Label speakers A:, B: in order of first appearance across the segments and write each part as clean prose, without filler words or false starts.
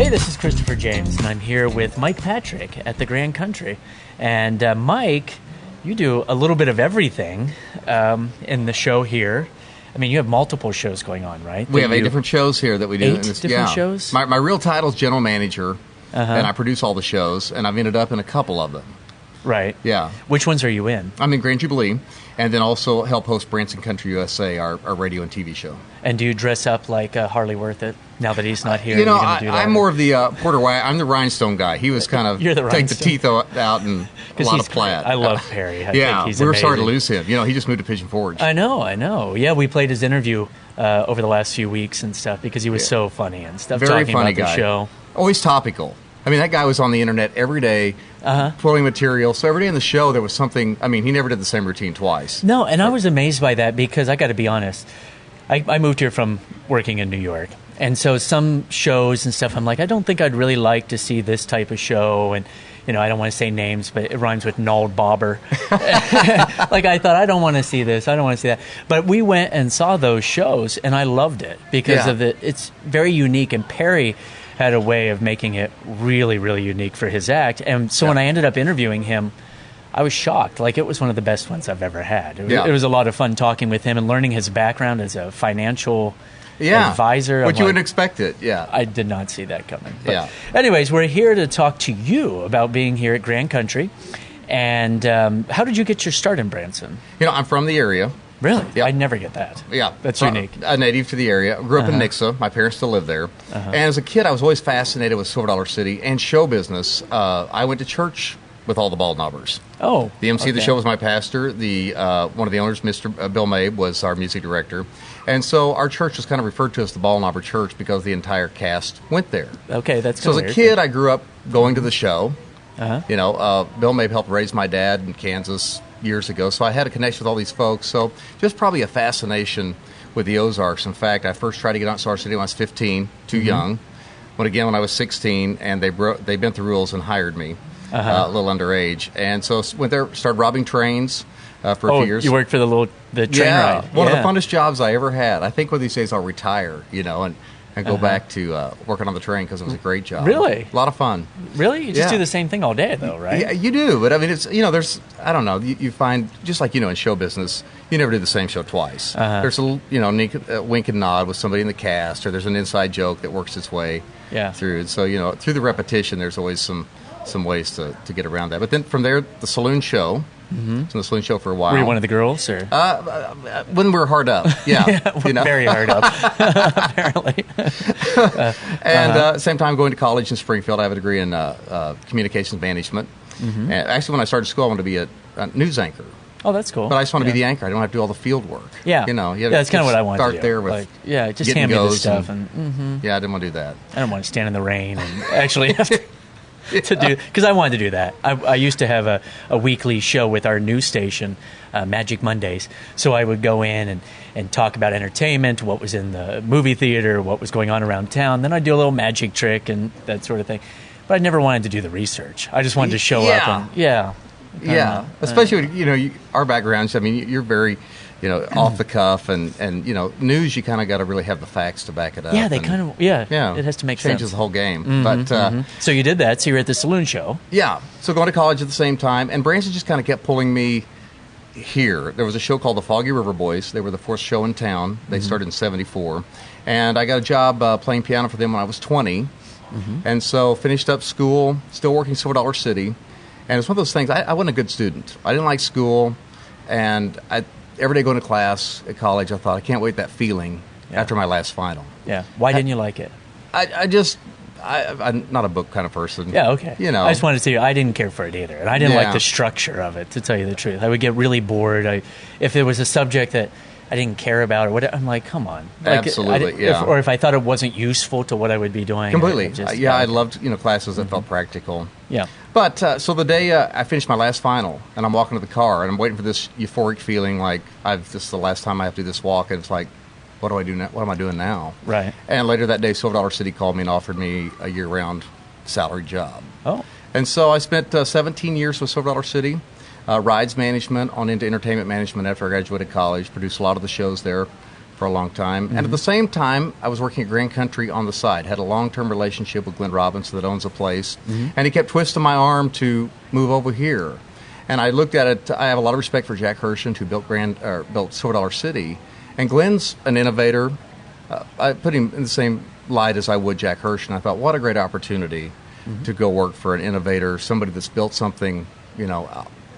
A: Hey, this is Christopher James, and I'm here with Mike Patrick at the Grand Country. And Mike, you do a little bit of everything in the show here. I mean, you have multiple shows going on, right?
B: We have 8 different shows here that we do.
A: 8 different shows?
B: My real title is General Manager, and I produce all the shows, and I've ended up in a couple of them.
A: Right.
B: Yeah.
A: Which ones are you in?
B: I'm in Grand Jubilee, and then also help host Branson Country USA, our radio and TV show.
A: And do you dress up like Harley Worth It now that he's not here?
B: You know,
A: you're gonna do that?
B: I'm more of the Porter White. I'm the rhinestone guy. He was kind of
A: You're the
B: take the
A: rhinestone.
B: teeth out and a lot of plaid.
A: I love Perry. I think he's
B: we were
A: amazing.
B: sorry to lose him. You know, he just moved to Pigeon Forge.
A: I know. Yeah, we played his interview over the last few weeks and stuff because he was so funny and stuff.
B: Very
A: talking
B: funny
A: about
B: guy.
A: the show.
B: Always topical. I mean, that guy was on the internet every day, pulling material. So every day in the show, there was something. I mean, he never did the same routine twice.
A: No, and I was amazed by that because I got to be honest. I moved here from working in New York. And so some shows and stuff, I'm like, I don't think I'd really like to see this type of show. And, you know, I don't want to say names, but it rhymes with Nald Bobber. Like, I thought, I don't want to see this. I don't want to see that. But we went and saw those shows, and I loved it because of it's very unique. And Perry had a way of making it really, really unique for his act. And so when I ended up interviewing him, I was shocked. Like, it was one of the best ones I've ever had. It was a lot of fun talking with him and learning his background as a financial advisor.
B: But you wouldn't expect it,
A: I did not see that coming. But anyways, we're here to talk to you about being here at Grand Country. And how did you get your start in Branson?
B: You know, I'm from the area.
A: Really?
B: Yep.
A: I never get that.
B: Yeah.
A: That's
B: so
A: unique.
B: A native to the area. Grew up in Nixa. My parents still live there. And as a kid, I was always fascinated with Silver Dollar City and show business. I went to church with all the ball knobbers.
A: Oh.
B: The MC of the show was my pastor. The one of the owners, Mr. Bill Mabe, was our music director. And so our church was kind of referred to as the Ball Knobber Church because the entire cast went there.
A: Okay, that's
B: so
A: weird.
B: As a kid, I grew up going to the show. You know, Bill Mabe helped raise my dad in Kansas years ago, so I had a connection with all these folks. So just probably a fascination with the Ozarks. In fact, I first tried to get on Star City when I was 15, too young. When I was 16, and they bent the rules and hired me. A little underage, and so went there, started robbing trains for a few years.
A: You worked for the train ride.
B: One of the funnest jobs I ever had. I think one of these days I'll retire, you know, and go back to working on the train because it was a great job.
A: Really?
B: A lot of fun.
A: Really? You just do the same thing all day, though, right?
B: Yeah, you do, but I mean, it's, you know, there's, I don't know, you find, just like, you know, in show business, you never do the same show twice. There's a, you know, wink and nod with somebody in the cast, or there's an inside joke that works its way through. And so, you know, through the repetition, there's always some ways to get around that. But then from there, the saloon show. So the saloon show for a while.
A: Were you one of the girls, or
B: when we were hard up? Yeah, you know?
A: Very hard up, apparently.
B: And same time, going to college in Springfield, I have a degree in communications management. And actually, when I started school, I wanted to be a news anchor.
A: Oh, that's cool.
B: But I just want to be the anchor. I don't have to do all the field work.
A: Yeah,
B: you know,
A: that's kind of what I wanted to do.
B: Start there with
A: just hand me the stuff,
B: I didn't want to do that.
A: I don't want to stand in the rain and actually have to do, because I wanted to do that. I used to have a weekly show with our news station, Magic Mondays. So I would go in and talk about entertainment, what was in the movie theater, what was going on around town. Then I'd do a little magic trick and that sort of thing. But I never wanted to do the research. I just wanted to show up and
B: especially when, you know, our backgrounds. I mean, you're very, you know, off the cuff, and you know, news. You kind of got to really have the facts to back it up.
A: Yeah, they kind of it has to make sense.
B: Changes the whole game. But
A: so you did that. So you were at the saloon show.
B: Yeah. So going to college at the same time, and Branson just kind of kept pulling me here. There was a show called the Foggy River Boys. They were the fourth show in town. They started in '74, and I got a job playing piano for them when I was 20. And so finished up school, still working Silver Dollar City. And it's one of those things, I wasn't a good student. I didn't like school, and every day going to class at college, I thought, I can't wait that feeling after my last final.
A: Yeah. Why didn't you like it?
B: I'm not a book kind of person.
A: Yeah, okay.
B: You know,
A: I just wanted to tell you, I didn't care for it either. And I didn't like the structure of it, to tell you the truth. I would get really bored. If there was a subject that I didn't care about or whatever, I'm like, come on. Like,
B: absolutely,
A: or if I thought it wasn't useful to what I would be doing.
B: Completely. I loved, you know, classes that felt practical.
A: Yeah.
B: But so the day I finished my last final, and I'm walking to the car, and I'm waiting for this euphoric feeling like this is the last time I have to do this walk, and it's like, what do I do now? What am I doing now?
A: Right.
B: And later that day, Silver Dollar City called me and offered me a year-round salary job.
A: Oh.
B: And so I spent 17 years with Silver Dollar City, rides management on into entertainment management after I graduated college, produced a lot of the shows there for a long time. And at the same time, I was working at Grand Country on the side. Had a long-term relationship with Glenn Robinson that owns a place. And he kept twisting my arm to move over here. And I looked at it. I have a lot of respect for Jack Hershend, who built Silver Dollar City. And Glenn's an innovator. I put him in the same light as I would Jack Hershend. I thought, what a great opportunity to go work for an innovator, somebody that's built something,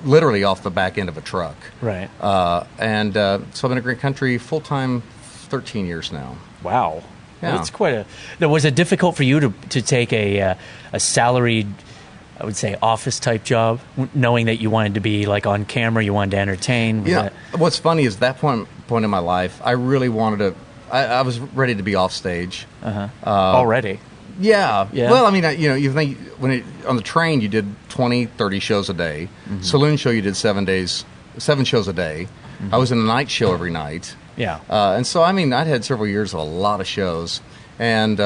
B: literally off the back end of a truck.
A: Right.
B: So I've been at Grand Country full-time 13 years now.
A: Wow.
B: Yeah.
A: That's quite a... Was it difficult for you to take a salaried, I would say, office-type job, knowing that you wanted to be, like, on camera, you wanted to entertain?
B: What's funny is that point in my life, I really wanted to... I was ready to be off stage.
A: Already?
B: Yeah. Well, I mean, you think on the train you did 20, 30 shows a day. Saloon show you did 7 shows a day. I was in a night show every night.
A: Yeah.
B: And so, I mean, I'd had several years of a lot of shows. And,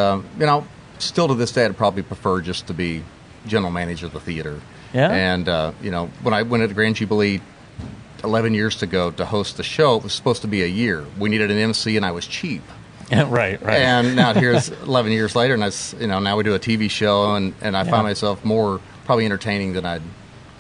B: still to this day, I'd probably prefer just to be general manager of the theater.
A: Yeah.
B: And, when I went at the Grand Jubilee 11 years ago to host the show, it was supposed to be a year. We needed an MC, and I was cheap.
A: Right.
B: And now here's 11 years later, and now we do a TV show, and I find myself more probably entertaining than I'd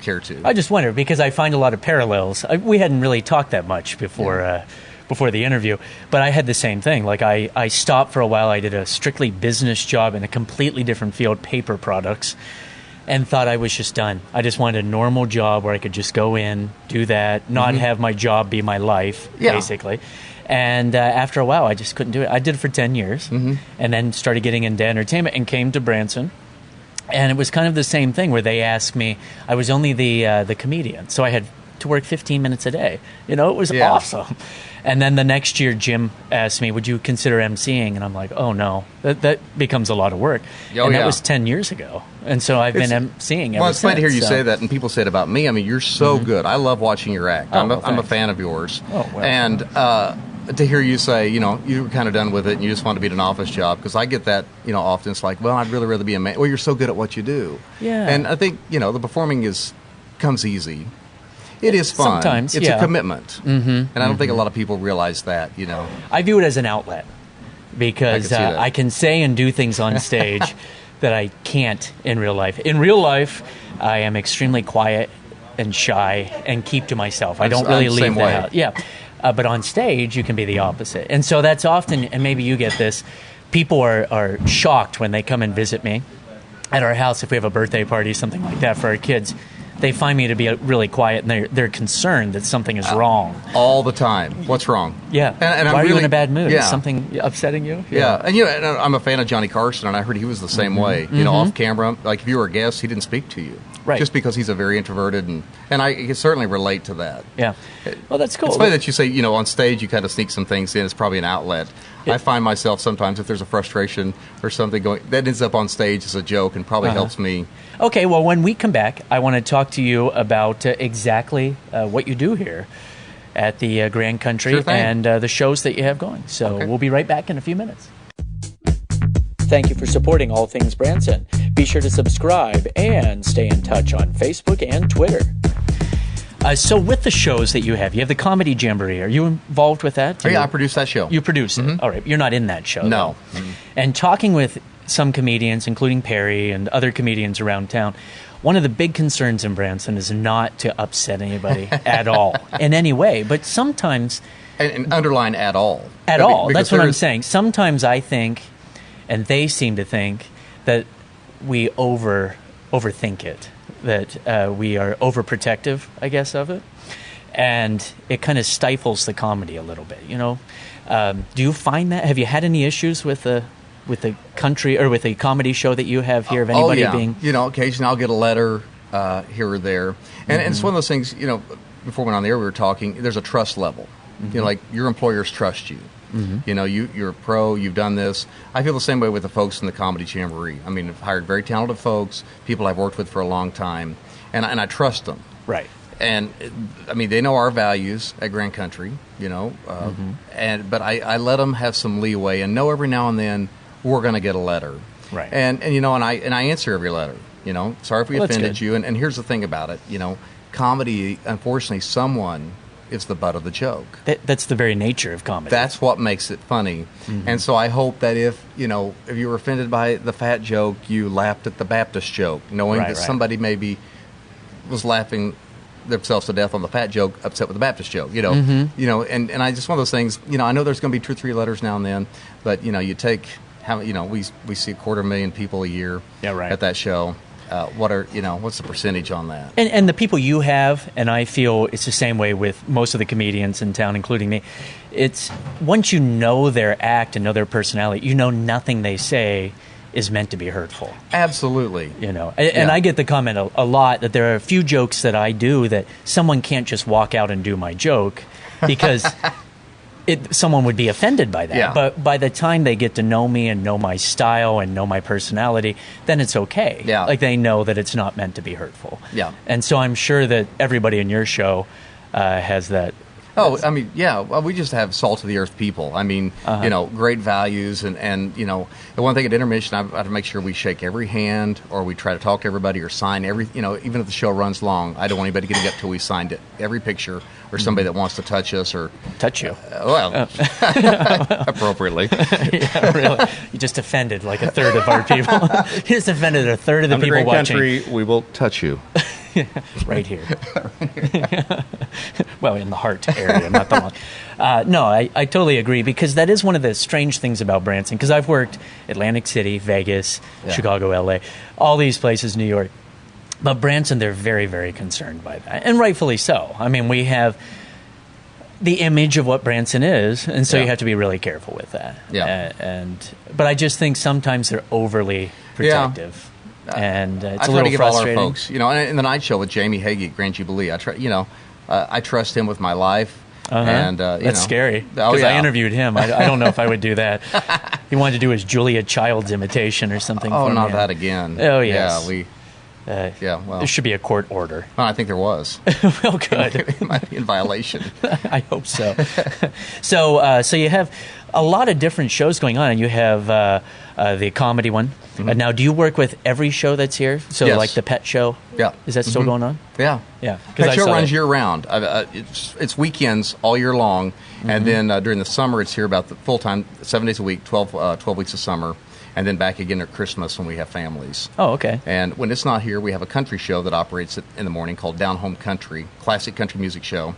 B: care to.
A: I just wonder, because I find a lot of parallels. We hadn't really talked that much before the interview, but I had the same thing. Like, I stopped for a while. I did a strictly business job in a completely different field, paper products, and thought I was just done. I just wanted a normal job where I could just go in, do that, not have my job be my life, basically. And after a while, I just couldn't do it. I did it for 10 years, and then started getting into entertainment and came to Branson. And it was kind of the same thing where they asked me, I was only the comedian, so I had to work 15 minutes a day. It was awesome. And then the next year, Jim asked me, would you consider emceeing? And I'm like, oh, no, that becomes a lot of work. That was 10 years ago. And so I've been emceeing ever since.
B: Well, it's funny to hear you say that, and people say it about me. I mean, you're so good. I love watching your act. I'm a fan of yours.
A: Oh, well.
B: And to hear you say, you were kind of done with it and you just want to be at an office job, because I get that, often. It's like, well, I'd really rather be a man. Well, you're so good at what you do.
A: Yeah.
B: And I think, the performing comes easy. It is fun.
A: Sometimes,
B: it's a commitment. And I don't think a lot of people realize that,
A: I view it as an outlet, because I can say and do things on stage that I can't in real life. In real life, I am extremely quiet and shy and keep to myself. I don't really leave the house. Yeah. But on stage, you can be the opposite. And so that's often, and maybe you get this, people are shocked when they come and visit me at our house if we have a birthday party, something like that for our kids. They find me to be really quiet, and they're concerned that something is wrong.
B: All the time. What's wrong?
A: Yeah.
B: And
A: why are you in a bad mood? Is something upsetting you?
B: Yeah. And, and I'm a fan of Johnny Carson, and I heard he was the same way. Off camera, like if you were a guest, he didn't speak to you.
A: Right. Just
B: because he's a very introverted, and I can certainly relate to that.
A: Yeah. Well, that's cool.
B: It's funny that you say, on stage you kind of sneak some things in. It's probably an outlet. I find myself sometimes, if there's a frustration or something going, that ends up on stage as a joke and probably helps me.
A: Okay, well, when we come back, I want to talk to you about exactly what you do here at the Grand Country and the shows that you have going. So we'll be right back in a few minutes. Thank you for supporting All Things Branson. Be sure to subscribe and stay in touch on Facebook and Twitter. So with the shows that you have the Comedy Jamboree. Are you involved with that?
B: I produce that show.
A: You produce it. All right. You're not in that show.
B: No.
A: And talking with some comedians, including Perry and other comedians around town, one of the big concerns in Branson is not to upset anybody at all in any way. But sometimes...
B: And underline at all.
A: At all. That's what I'm saying. Sometimes I think, and they seem to think, that we overthink it. That we are overprotective, I guess, of it. And it kind of stifles the comedy a little bit, Do you find that? Have you had any issues with the country or with a comedy show that you have here of anybody being...
B: occasionally I'll get a letter here or there. And it's one of those things, before we went on the air we were talking, there's a trust level. Like your employers trust you. You're a pro, you've done this. I feel the same way with the folks in the Comedy Jamboree. I mean, I've hired very talented folks, people I've worked with for a long time, and I trust them.
A: Right.
B: And, I mean, they know our values at Grand Country, but I let them have some leeway and know every now and then we're going to get a letter.
A: Right.
B: And I answer every letter, Sorry if we offended you. And here's the thing about it, comedy, unfortunately, someone is the butt of the joke.
A: That's the very nature of comedy.
B: That's what makes it funny. And so I hope that if you were offended by the fat joke, you laughed at the Baptist joke, knowing that somebody maybe was laughing themselves to death on the fat joke, upset with the Baptist joke. And I just one of those things. I know there's going to be 2 or 3 letters now and then, but you take how we see 250,000 people a year at that show. What's the percentage on that?
A: And the people you have, and I feel it's the same way with most of the comedians in town, including me. It's once you know their act and know their personality, nothing they say is meant to be hurtful.
B: Absolutely.
A: And I get the comment a lot that there are a few jokes that I do that someone can't just walk out and do my joke because someone would be offended by that.
B: Yeah.
A: But by the time they get to know me and know my style and know my personality, then it's okay.
B: Yeah.
A: Like they know that it's not meant to be hurtful.
B: Yeah.
A: And so I'm sure that everybody in your show has that.
B: Oh, I mean, yeah. Well, we just have salt of the earth people. I mean, great values, and the one thing at intermission, I have to make sure we shake every hand, or we try to talk to everybody, or sign every. Even if the show runs long, I don't want anybody getting up till we signed every picture, or somebody that wants to touch us or
A: touch you.
B: Appropriately.
A: Yeah, really. You just offended like a third of our people. You just offended a third of the people watching.
C: Country, we will touch you.
A: Right here. Well, in the heart area, not the lung. No, I totally agree, because that is one of the strange things about Branson, because I've worked Atlantic City, Vegas, Chicago, LA, all these places, New York. But Branson, they're very, very concerned by that, and rightfully so. I mean, we have the image of what Branson is, and so you have to be really careful with that.
B: Yeah.
A: But I just think sometimes they're overly protective. And it's a little
B: to give
A: frustrating.
B: all our folks, in the night show with Jamie Hagee at Grand Jubilee, I trust him with my life. And
A: that's scary,
B: Oh,
A: because
B: yeah.
A: I interviewed him. I don't know if I would do that. He wanted to do his Julia Childs imitation or something.
B: Oh,
A: for
B: not
A: me.
B: that again.
A: Oh, yes.
B: Yeah, well,
A: there should be a court order.
B: Well, I think there was.
A: Well, good.
B: It might be in violation.
A: I hope so. So you have a lot of different shows going on, and you have the comedy one. Now, do you work with every show that's here? So,
B: Yes.
A: like the pet show?
B: Yeah.
A: Is that still going on?
B: Yeah.
A: Yeah.
B: That show runs year round. It's weekends all year long, and then during the summer it's here about the full time, 7 days a week, 12 weeks of summer, and then back again at Christmas when we have families.
A: Oh, okay.
B: And when it's not here, we have a country show that operates in the morning called Down Home Country, classic country music show.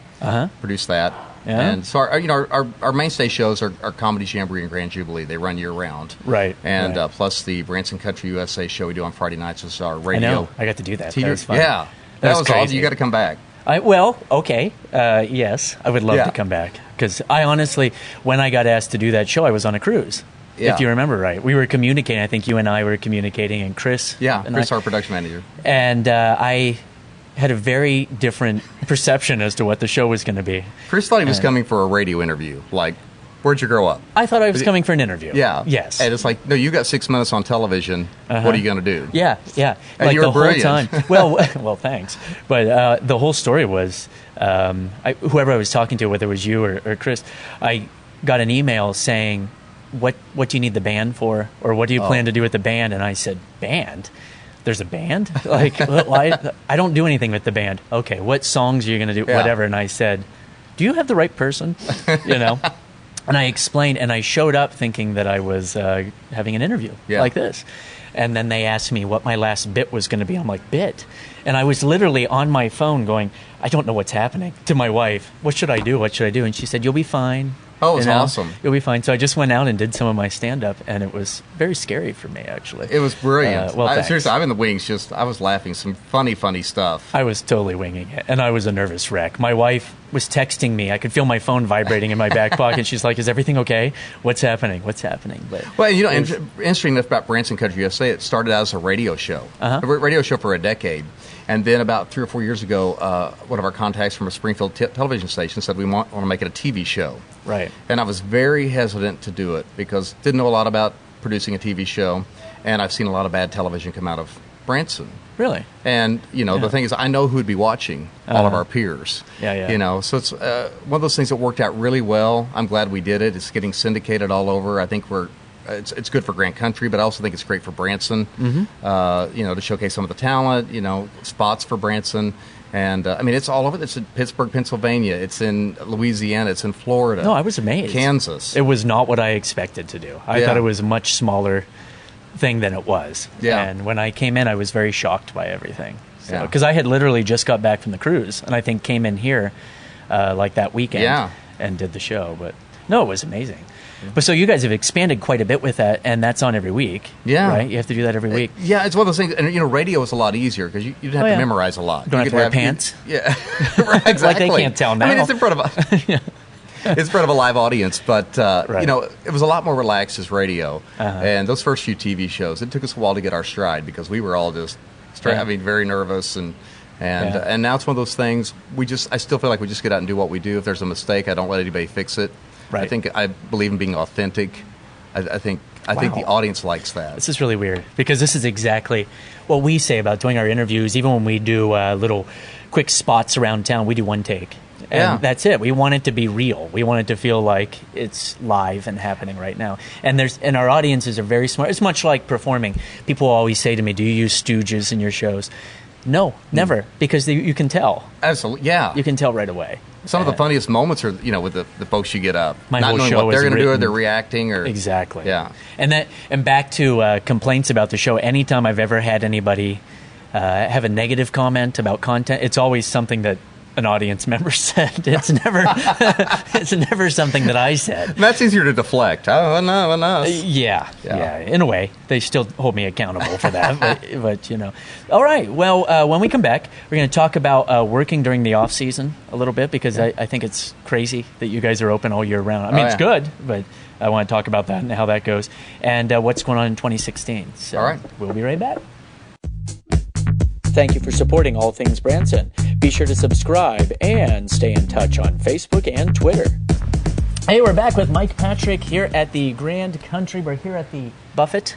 B: Produce that.
A: Yeah.
B: And so our mainstay shows are Comedy Jamboree and Grand Jubilee. They run year round.
A: Right.
B: And
A: right.
B: Plus the Branson Country USA show we do on Friday nights is our
A: I
B: radio.
A: know. I got to do that.
B: TV.
A: That was fun.
B: Yeah. That was
A: crazy.
B: awesome. You got to come back.
A: Okay. Yes, I would love to come back, because I honestly, when I got asked to do that show, I was on a cruise.
B: Yeah.
A: If you remember right, we were communicating. I think you and I were communicating, and Chris.
B: Yeah,
A: and
B: Chris, our production manager.
A: And I had a very different perception as to what the show was going to be.
B: Chris thought he was coming for a radio interview. Like, where'd you grow up?
A: I thought I was coming for an interview.
B: Yeah.
A: Yes.
B: And it's like, no, you got 6 minutes on television. What are you going to do?
A: Yeah.
B: And
A: like
B: you were
A: the
B: brilliant.
A: whole time. Well, thanks. But the whole story was, whoever I was talking to, whether it was you or Chris, I got an email saying, what do you need the band for? Or what do you plan to do with the band? And I said, band? There's a band? Like, well, I don't do anything with the band. Okay, what songs are you going to do?
B: Yeah.
A: Whatever. And I said, do you have the right person? And I explained, and I showed up thinking that I was having an interview like this. And then they asked me what my last bit was going to be. I'm like, bit? And I was literally on my phone going, I don't know what's happening, to my wife. What should I do? What should I do? And she said, you'll be fine.
B: Oh, it's awesome.
A: You'll be fine. So I just went out and did some of my stand-up, and it was very scary for me, actually.
B: It was brilliant.
A: Thanks.
B: Seriously, I'm in the wings. I was laughing. Some funny stuff.
A: I was totally winging it, and I was a nervous wreck. My wife was texting me. I could feel my phone vibrating in my back pocket. She's like, is everything okay? What's happening? But,
B: well, interesting enough about Branson Country USA, it started out as a radio show. A radio show for a decade. And then about 3 or 4 years ago, one of our contacts from a Springfield television station said we want to make it a TV show.
A: Right.
B: And I was very hesitant to do it because didn't know a lot about producing a TV show, and I've seen a lot of bad television come out of Branson.
A: Really?
B: And, the thing is, I know who would be watching, all of our peers.
A: Yeah.
B: So it's one of those things that worked out really well. I'm glad we did it. It's getting syndicated all over. I think we're it's good for Grand Country, but I also think it's great for Branson. To showcase some of the talent. Spots for Branson. And, it's all over. It's in Pittsburgh, Pennsylvania. It's in Louisiana. It's in Florida.
A: No, I was amazed.
B: Kansas.
A: It was not what I expected to do. I thought it was a much smaller thing than it was.
B: Yeah.
A: And when I came in, I was very shocked by everything. Because I had literally just got back from the cruise, and I think came in here like that weekend and did the show. But, no, it was amazing. But so you guys have expanded quite a bit with that, and that's on every week. Yeah. Right? You have to do that every week.
B: Yeah, it's one of those things. And, radio is a lot easier because you didn't have to memorize a lot.
A: Don't have to wear pants.
B: Yeah. Right, exactly.
A: Like they can't tell now.
B: It's in front of it's in front of a live audience, but, it was a lot more relaxed as radio. And those first few TV shows, it took us a while to get our stride because we were all just, very nervous and now it's one of those things. I still feel like we just get out and do what we do. If there's a mistake, I don't let anybody fix it. Right. I believe in being authentic. I think the audience likes that.
A: This is really weird because this is exactly what we say about doing our interviews. Even when we do little quick spots around town, we do one take. And that's it. We want it to be real. We want it to feel like it's live and happening right now. And our audiences are very smart. It's much like performing. People always say to me, "Do you use stooges in your shows?" No, never, because you can tell.
B: Absolutely, yeah.
A: You can tell right away.
B: Some of the funniest moments are, with the folks you get up,
A: not
B: knowing
A: show
B: what they're going to do, or they're reacting, or
A: exactly.
B: Yeah,
A: and back to complaints about the show. Anytime I've ever had anybody have a negative comment about content, it's always something that an audience member said. It's never something that I said.
B: That's easier to deflect. Oh no.
A: Yeah. In a way, they still hold me accountable for that. but all right. Well, when we come back, we're going to talk about working during the off season a little bit because I think it's crazy that you guys are open all year round. It's good, but I want to talk about that and how that goes and what's going on in 2016. So
B: all right.
A: We'll be right back. Thank you for supporting All Things Branson. Be sure to subscribe and stay in touch on Facebook and Twitter. Hey, we're back with Mike Patrick here at the Grand Country. We're here at the Buffet.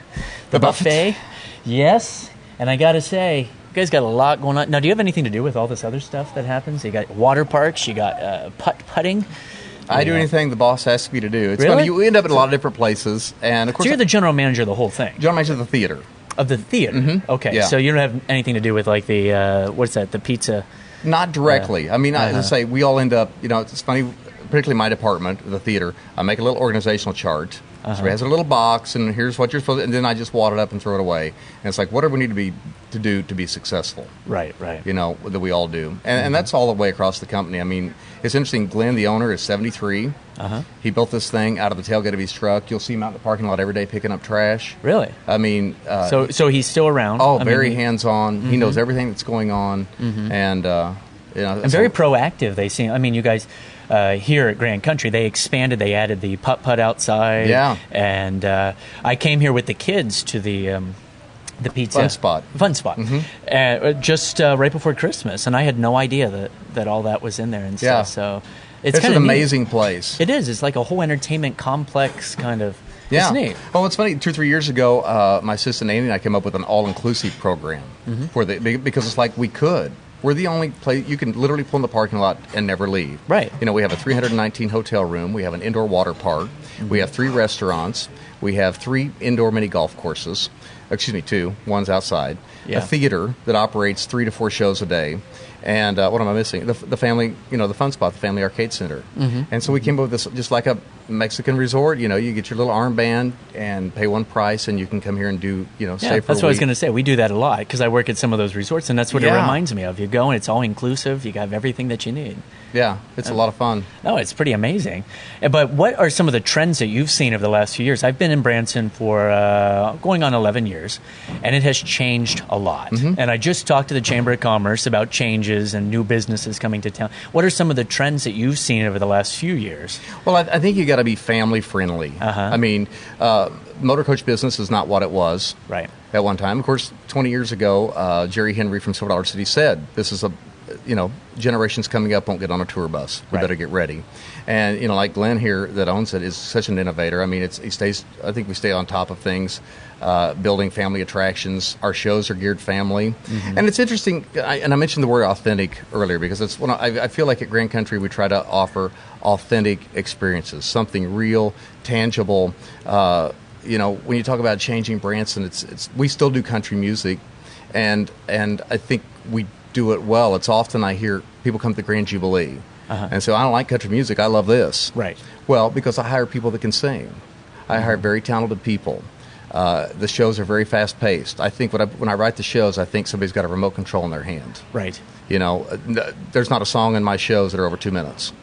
A: The buffet. Yes. And I got to say, you guys got a lot going on. Now, do you have anything to do with all this other stuff that happens? You got water parks, you got putting.
B: I do anything the boss asks me to do. It's
A: really?
B: funny. You end up in a lot of different places. And of course,
A: so you're the general manager of the whole thing?
B: General manager of the theater.
A: Of the theater?
B: Mm-hmm.
A: Okay. Yeah. So you don't have anything to do with like the, what's that, the pizza?
B: Not directly. As I say, we all end up, it's funny, particularly my department, the theater, I make a little organizational chart. So it has a little box, and here's what you're supposed to, and then I just wad it up and throw it away. And it's like, what do we need to do to be successful?
A: Right.
B: That we all do. And that's all the way across the company. It's interesting. Glenn, the owner, is 73. He built this thing out of the tailgate of his truck. You'll see him out in the parking lot every day picking up trash.
A: Really? So he's still around.
B: Oh, very hands-on. He knows everything that's going on. And,
A: and very proactive, they seem. You guys... here at Grand Country, they expanded. They added the putt-putt outside. Yeah. And I came here with the kids to the pizza. Fun spot. Just right before Christmas. And I had no idea that all that was in there and stuff. So it's kind
B: an
A: of
B: amazing place.
A: It is. It's like a whole entertainment complex kind of.
B: Yeah.
A: It's neat.
B: Well, it's funny. 2 or 3 years ago, my assistant Amy and I came up with an all-inclusive program because it's like we could. We're the only place you can literally pull in the parking lot and never leave.
A: Right.
B: We have a 319 hotel room. We have an indoor water park. We have 3 restaurants. We have 3 indoor mini golf courses. Excuse me, 2. One's outside. Yeah. A theater that operates 3 to 4 shows a day. And what am I missing? The family, the fun spot, the family arcade center. And so we came up with this just like a Mexican resort. You get your little armband and pay one price, and you can come here and do, stay for a week.
A: That's what I was going to say. We do that a lot because I work at some of those resorts, and that's what it reminds me of. You go and it's all inclusive. You have everything that you need.
B: Yeah, it's a lot of fun.
A: No, it's pretty amazing. But what are some of the trends that you've seen over the last few years? I've been in Branson for going on 11 years, and it has changed a lot. And I just talked to the Chamber of Commerce about changes and new businesses coming to town. What are some of the trends that you've seen over the last few years?
B: Well, I think you got to be family friendly. Motor coach business is not what it was at one time. Of course, 20 years ago, Jerry Henry from Silver Dollar City said, this is generations coming up won't get on a tour bus. We better get ready. And, like Glenn here that owns it is such an innovator. I think we stay on top of things, building family attractions. Our shows are geared family. And it's interesting, and I mentioned the word authentic earlier because it's I feel like at Grand Country we try to offer authentic experiences, something real, tangible, when you talk about changing Branson, it's we still do country music, and I think we do it well. It's often I hear people come to the Grand Jubilee and say, I don't like country music, I love this.
A: Right.
B: Well, because I hire people that can sing. I hire very talented people. The shows are very fast paced. I think when I write the shows, I think somebody's got a remote control in their hand.
A: Right.
B: There's not a song in my shows that are over 2 minutes.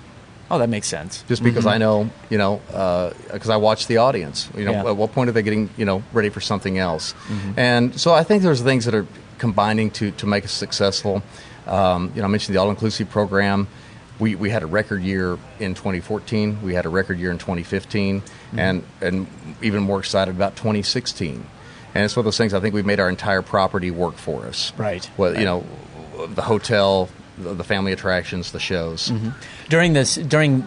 A: Oh, that makes sense.
B: Just because I know, because I watch the audience. At what point are they getting, ready for something else? And so I think there's things that are combining to make us successful. I mentioned the all-inclusive program. We had a record year in 2014. We had a record year in 2015, and even more excited about 2016. And it's one of those things. I think we've made our entire property work for us.
A: Right.
B: Well, the hotel, the family attractions, the shows.
A: During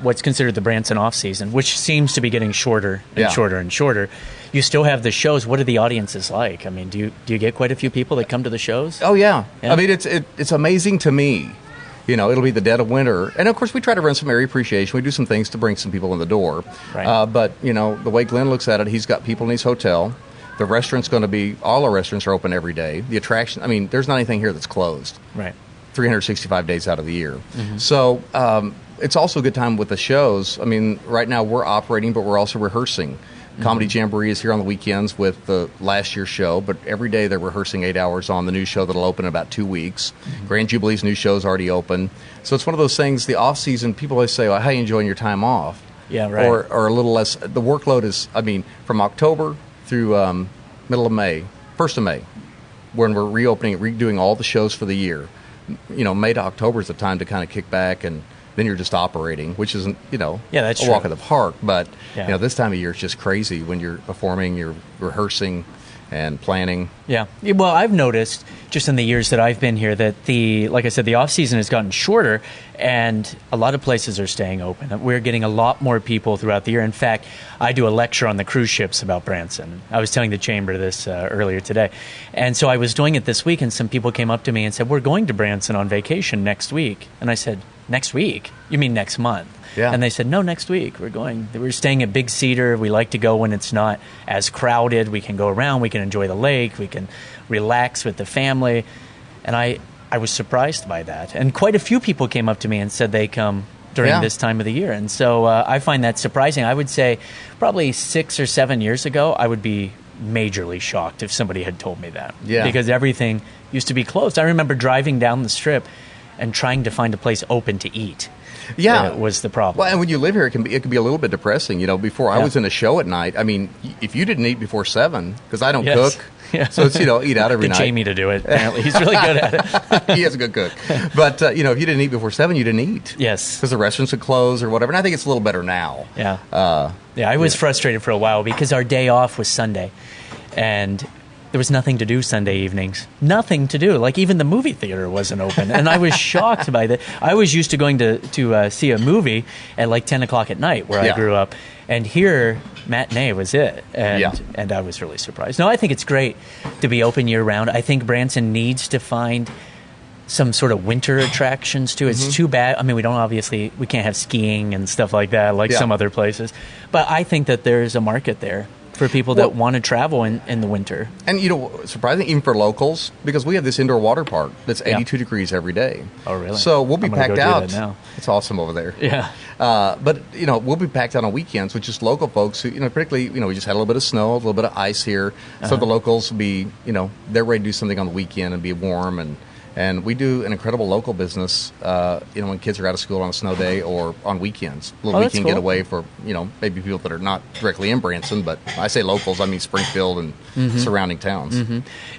A: what's considered the Branson off season, which seems to be getting shorter and shorter and shorter, you still have the shows. What are the audiences like? I mean, do you get quite a few people that come to the shows?
B: Oh yeah. I mean, it's amazing to me. It'll be the dead of winter, and of course we try to run some area appreciation. We do some things to bring some people in the door.
A: Right.
B: But the way Glenn looks at it, he's got people in his hotel. The restaurant's going to be, all our restaurants are open every day. The attraction, I mean, there's not anything here that's closed.
A: Right.
B: 365 days out of the year. So it's also a good time with the shows. I mean, right now we're operating, but we're also rehearsing. Comedy Jamboree is here on the weekends with the last year's show, but every day they're rehearsing 8 hours on the new show that'll open in about 2 weeks. Grand Jubilee's new show is already open. So it's one of those things, the off season, people always say, well, how are you enjoying your time off?
A: Yeah, right.
B: Or a little less. The workload is, from October through middle of May, 1st of May, when we're redoing all the shows for the year. May to October is the time to kind of kick back, and then you're just operating, which isn't,
A: that's
B: a walk in the park. But,
A: Yeah.
B: This time of year it's just crazy when you're performing, you're rehearsing and planning.
A: Yeah. Well, I've noticed just in the years that I've been here that like I said, the off season has gotten shorter, and a lot of places are staying open. We're getting a lot more people throughout the year. In fact, I do a lecture on the cruise ships about Branson. I was telling the chamber this earlier today. And so I was doing it this week, and some people came up to me and said, we're going to Branson on vacation next week. And I said, next week? You mean next month?
B: Yeah.
A: And they said, no, next week. We're staying at Big Cedar. We like to go when it's not as crowded. We can go around. We can enjoy the lake. We can relax with the family. And I was surprised by that. And quite a few people came up to me and said they come during this time of the year. And so I find that surprising. I would say probably 6 or 7 years ago, I would be majorly shocked if somebody had told me that.
B: Yeah.
A: Because everything used to be closed. I remember driving down the strip and trying to find a place open to eat.
B: Yeah,
A: was the problem.
B: Well, and when you live here, it can be a little bit depressing. Before I was in a show at night. I mean, if you didn't eat before 7, because I don't cook, so it's eat out every night.
A: Get Jamie to do it. Apparently, he's really good at it.
B: He is a good cook. But if you didn't eat before 7, you didn't eat.
A: Yes,
B: because the restaurants would close or whatever. And I think it's a little better now.
A: Yeah. I was frustrated for a while because our day off was Sunday, and there was nothing to do Sunday evenings. Nothing to do. Like, even the movie theater wasn't open. And I was shocked by that. I was used to going to see a movie at like 10 o'clock at night where I grew up. And here, matinee was it. And I was really surprised. No, I think it's great to be open year-round. I think Branson needs to find some sort of winter attractions, too. It's too bad. I mean, we can't have skiing and stuff like that like some other places. But I think that there's a market there for people that want to travel in the winter. And,
B: surprisingly, even for locals, because we have this indoor water park that's 82 degrees every day.
A: Oh, really?
B: So we'll be packed out.
A: Now.
B: It's awesome over there.
A: Yeah.
B: But, we'll be packed out on weekends with just local folks who, particularly, we just had a little bit of snow, a little bit of ice here. So the locals will be, they're ready to do something on the weekend and be warm. And we do an incredible local business, when kids are out of school on a snow day or on weekends. A little weekend getaway for, maybe people that are not directly in Branson, but I say locals, I mean Springfield and surrounding towns.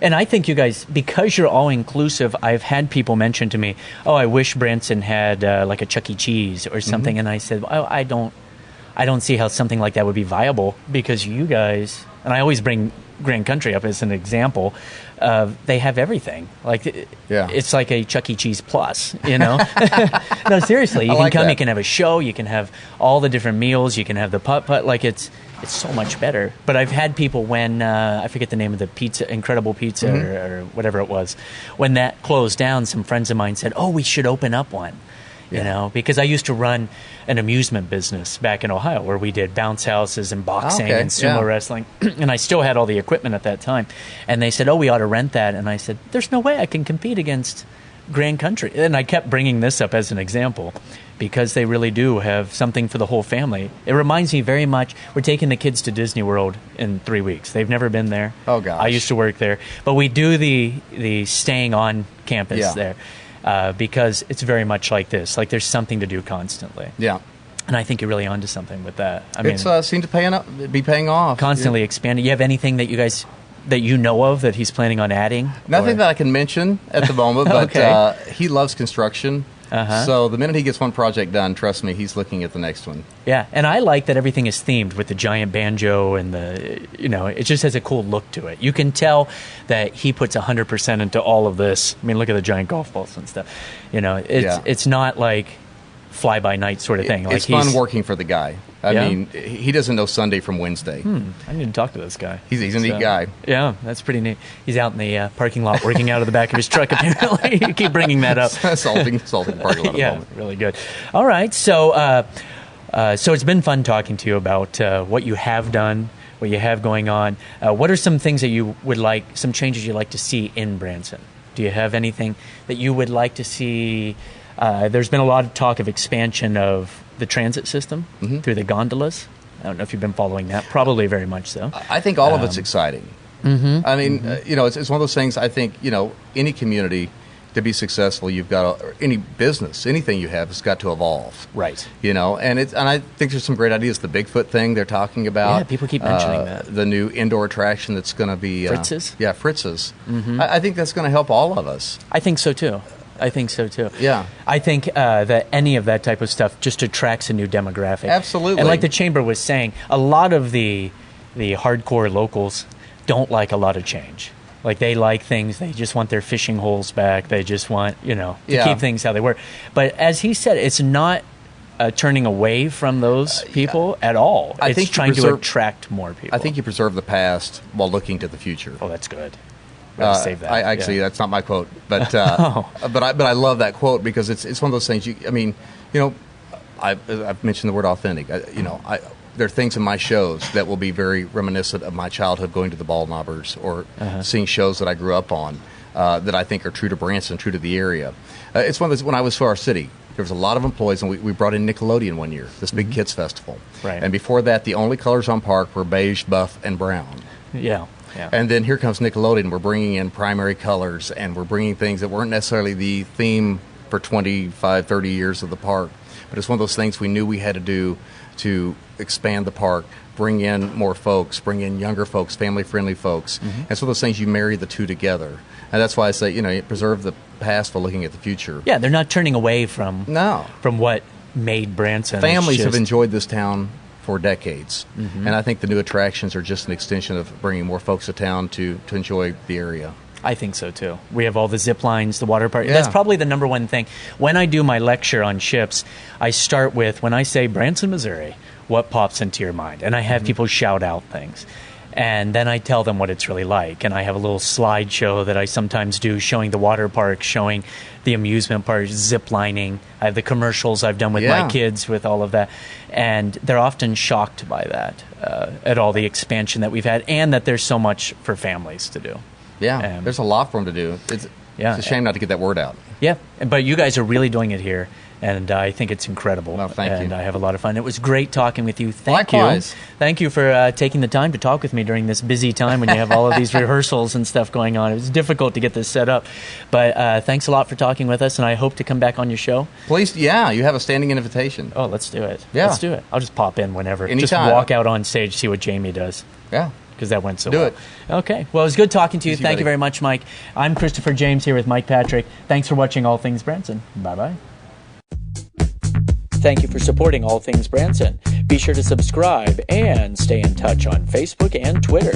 A: And I think you guys, because you're all-inclusive, I've had people mention to me, oh, I wish Branson had like a Chuck E. Cheese or something. And I said, well, I don't see how something like that would be viable because you guys, and I always bring Grand Country up as an example, they have everything. It's like a Chuck E. Cheese plus, No, seriously. You can come, you can have a show, you can have all the different meals, you can have the putt-putt. It's so much better. But I've had people when, I forget the name of the pizza, Incredible Pizza or whatever it was, when that closed down, some friends of mine said, oh, we should open up one. You
B: Yeah.
A: know, because I used to run an amusement business back in Ohio where we did bounce houses and boxing
B: Okay,
A: and sumo
B: yeah.
A: wrestling, and I still had all the equipment at that time. And they said, "Oh, we ought to rent that." And I said, "There's no way I can compete against Grand Country." And I kept bringing this up as an example because they really do have something for the whole family. It reminds me very much. We're taking the kids to Disney World in 3 weeks. They've never been there.
B: Oh, gosh.
A: I used to work there, but we do the staying on campus
B: Yeah.
A: there. Because it's very much like this. Like there's something to do constantly.
B: Yeah.
A: And I think you're really onto something with that. I
B: It's
A: mean,
B: seemed to be paying off.
A: constantly expanding. You have anything that you guys that you know of that he's planning on adding?
B: Nothing
A: Or-
B: that I can mention at the moment, but
A: Okay.
B: he loves construction.
A: Uh-huh.
B: So the minute he gets one project done, trust me, he's looking at the next one.
A: Yeah, and I like that everything is themed with the giant banjo and it just has a cool look to it. You can tell that he puts 100% into all of this. I mean, look at the giant golf balls and stuff.
B: Yeah.
A: It's not like fly by night sort of thing. Like
B: It's fun working for the guy. I
A: Yeah?
B: mean, he doesn't know Sunday from Wednesday.
A: I need to talk to this guy.
B: He's a neat guy.
A: Yeah, that's pretty neat. He's out in the parking lot working out of the back of his truck, apparently. You keep bringing that up.
B: salting the parking lot at the
A: Yeah,
B: moment.
A: really good. All right, so it's been fun talking to you about what you have done, what you have going on. What are some things that you would like, some changes you'd like to see in Branson? Do you have anything that you would like to see? There's been a lot of talk of expansion of the transit system through the gondolas. I don't know if you've been following that. Probably very much so.
B: I think all of it's exciting. I mean, it's one of those things. I think any community to be successful, you've got or any business, anything you have, has got to evolve.
A: Right.
B: And I think there's some great ideas. The Bigfoot thing they're talking about.
A: Yeah, people keep mentioning that.
B: The new indoor attraction that's going to be
A: Fritz's?
B: Yeah, Fritz's. I think that's going to help all of us.
A: I think so too.
B: Yeah.
A: I think that any of that type of stuff just attracts a new demographic.
B: Absolutely.
A: And like the Chamber was saying, a lot of the hardcore locals don't like a lot of change. Like they like things, they just want their fishing holes back. They just want, to
B: Yeah.
A: keep things how they were. But as he said, it's not turning away from those people at all.
B: I
A: It's
B: think you
A: trying to
B: preserve-
A: attract more people.
B: I think you preserve the past while looking to the future.
A: Oh, that's good. Gotta save that.
B: I actually,
A: Yeah.
B: that's not my quote, but
A: Oh.
B: but I love that quote because it's one of those things. I've mentioned the word authentic. There are things in my shows that will be very reminiscent of my childhood, going to the Ball Knobbers or seeing shows that I grew up on that I think are true to Branson, true to the area. It's one of those. When I was for our city, there was a lot of employees, and we brought in Nickelodeon one year, this big kids festival.
A: Right.
B: And before that, the only colors on park were beige, buff, and brown.
A: Yeah. Yeah.
B: And then here comes Nickelodeon. We're bringing in primary colors, and we're bringing things that weren't necessarily the theme for 25, 30 years of the park. But it's one of those things we knew we had to do to expand the park, bring in more folks, bring in younger folks, family-friendly folks. And it's one of those things you marry the two together. And that's why I say, you preserve the past while looking at the future.
A: Yeah, they're not turning away from
B: No.
A: what made Branson.
B: Families
A: It's
B: have
A: just-
B: enjoyed this town for decades. And I think the new attractions are just an extension of bringing more folks to town to enjoy the area.
A: I think so too. We have all the zip lines, the water park.
B: Yeah.
A: That's probably the number one thing. When I do my lecture on ships, I start with, when I say Branson, Missouri, what pops into your mind? And I have people shout out things. And then I tell them what it's really like. And I have a little slideshow that I sometimes do showing the water park, showing the amusement park, zip lining. I have the commercials I've done with
B: Yeah.
A: my kids with all of that. And they're often shocked by that, at all the expansion that we've had, and that there's so much for families to do.
B: Yeah, there's a lot for them to do. It's a shame not to get that word out.
A: Yeah, but you guys are really doing it here, and I think it's incredible.
B: Well, thank you.
A: And I have a lot of fun. It was great talking with you. Thank
B: Likewise.
A: you. Thank you for taking the time to talk with me during this busy time when you have all of these rehearsals and stuff going on. It was difficult to get this set up, but thanks a lot for talking with us, and I hope to come back on your show.
B: Please, yeah, you have a standing invitation.
A: Oh, let's do it.
B: Yeah.
A: Let's do it. I'll just pop in whenever. Just
B: Anytime.
A: walk out on stage, see what Jamie does.
B: Yeah.
A: Because that went so
B: Do
A: well.
B: it.
A: Okay. Well, it was good talking to you.
B: See you,
A: Thank you
B: buddy.
A: very much, Mike. I'm Christopher James here with Mike Patrick. Thanks for watching All Things Branson. Bye-bye. Thank you for supporting All Things Branson. Be sure to subscribe and stay in touch on Facebook and Twitter.